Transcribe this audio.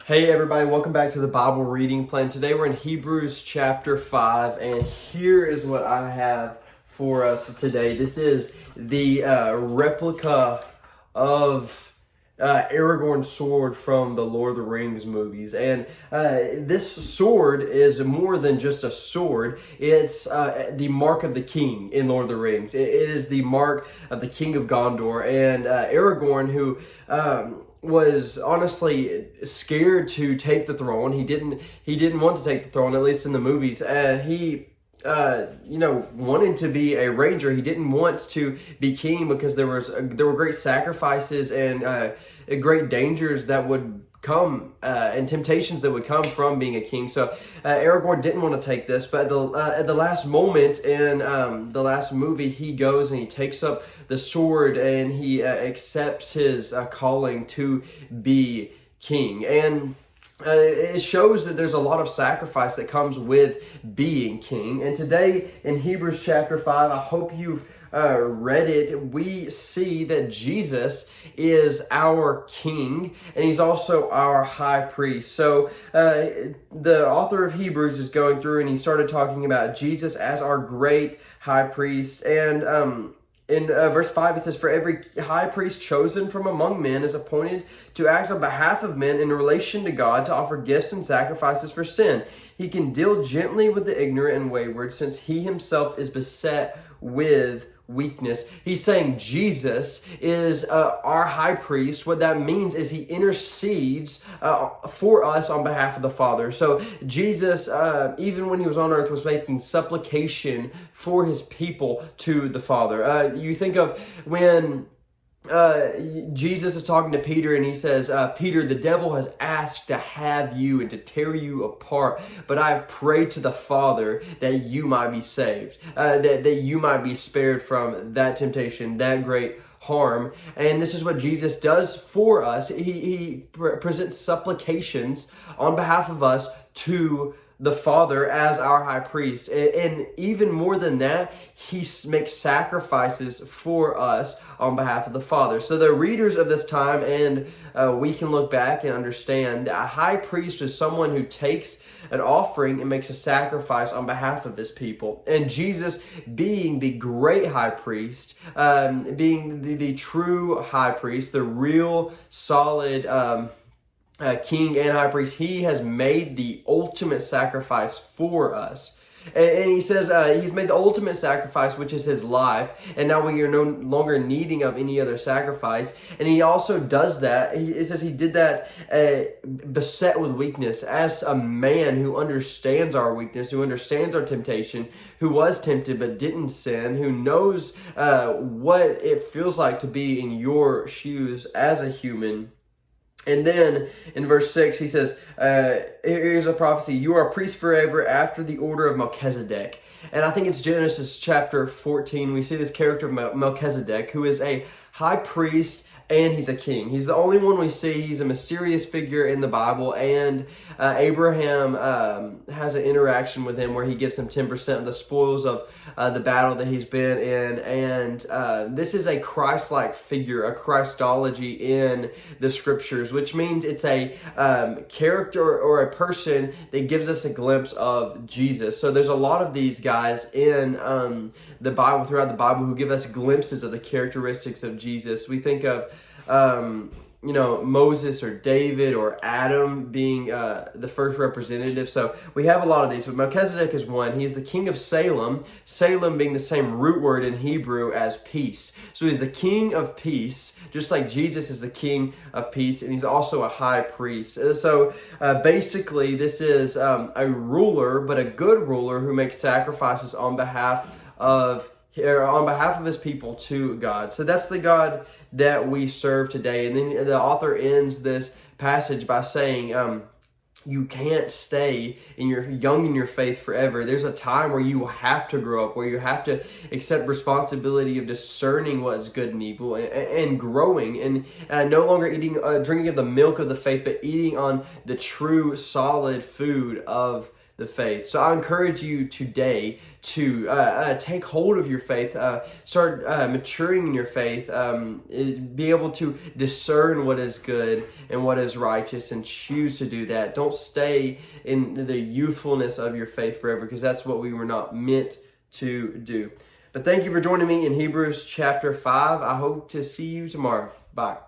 Hey everybody, welcome back to the Bible reading plan. Today we're in Hebrews chapter 5, and here is what I have for us today. This is the replica of Aragorn's sword from the Lord of the Rings movies. And this sword is more than just a sword. It's the mark of the king in Lord of the Rings. It is the mark of the king of Gondor. And Aragorn, who was honestly scared to take the throne. He didn't want to take the throne, at least in the movies. He wanted to be a ranger. He didn't want to be king because there were great sacrifices and great dangers that would come and temptations that would come from being a king. So Aragorn didn't want to take this, but at the last moment in the last movie, he goes and he takes up the sword and he accepts his calling to be king. And it shows that there's a lot of sacrifice that comes with being king. And today in Hebrews chapter 5, I hope you've read it. We see that Jesus is our king and he's also our high priest. So the author of Hebrews is going through and he started talking about Jesus as our great high priest. And in verse 5, it says, "For every high priest chosen from among men is appointed to act on behalf of men in relation to God, to offer gifts and sacrifices for sin. He can deal gently with the ignorant and wayward, since he himself is beset with weakness." He's saying Jesus is our high priest. What that means is he intercedes for us on behalf of the Father. So Jesus, even when he was on earth, was making supplication for his people to the Father. You think of when Jesus is talking to Peter and he says, "Peter, the devil has asked to have you and to tear you apart, but I have prayed to the Father that you might be saved, that you might be spared from that temptation, that great harm." And this is what Jesus does for us. He presents supplications on behalf of us to the Father as our high priest. And even more than that, he makes sacrifices for us on behalf of the Father. So the readers of this time, and we can look back and understand, a high priest is someone who takes an offering and makes a sacrifice on behalf of his people. And Jesus, being the great high priest, being the true high priest, the real solid king and high priest, he has made the ultimate sacrifice for us. And he says he's made the ultimate sacrifice, which is his life, and now we are no longer needing of any other sacrifice. And he also does that. It says he did that beset with weakness, as a man who understands our weakness, who understands our temptation, who was tempted but didn't sin, who knows what it feels like to be in your shoes as a human. And then in verse 6, he says, here's a prophecy: "You are a priest forever after the order of Melchizedek." And I think it's Genesis chapter 14. We see this character of Melchizedek, who is a high priest and he's a king. He's the only one we see. He's a mysterious figure in the Bible. And Abraham has an interaction with him where he gives him 10% of the spoils of the battle that he's been in. And this is a Christ-like figure, a Christology in the scriptures, which means it's a character or a person that gives us a glimpse of Jesus. So there's a lot of these guys in the Bible, throughout the Bible, who give us glimpses of the characteristics of Jesus. We think of Moses or David or Adam being the first representative. So we have a lot of these, but Melchizedek is one. He's the king of Salem, Salem being the same root word in Hebrew as peace. So he's the king of peace, just like Jesus is the king of peace, and he's also a high priest. So basically, this is a ruler, but a good ruler who makes sacrifices on behalf of his people to God. So that's the God that we serve today. And then the author ends this passage by saying, you can't stay young in your faith forever. There's a time where you will have to grow up, where you have to accept responsibility of discerning what is good and evil, and growing, and no longer drinking of the milk of the faith, but eating on the true solid food of the faith. So I encourage you today to take hold of your faith, start maturing in your faith, be able to discern what is good and what is righteous and choose to do that. Don't stay in the youthfulness of your faith forever, because that's what we were not meant to do. But thank you for joining me in Hebrews chapter 5. I hope to see you tomorrow. Bye.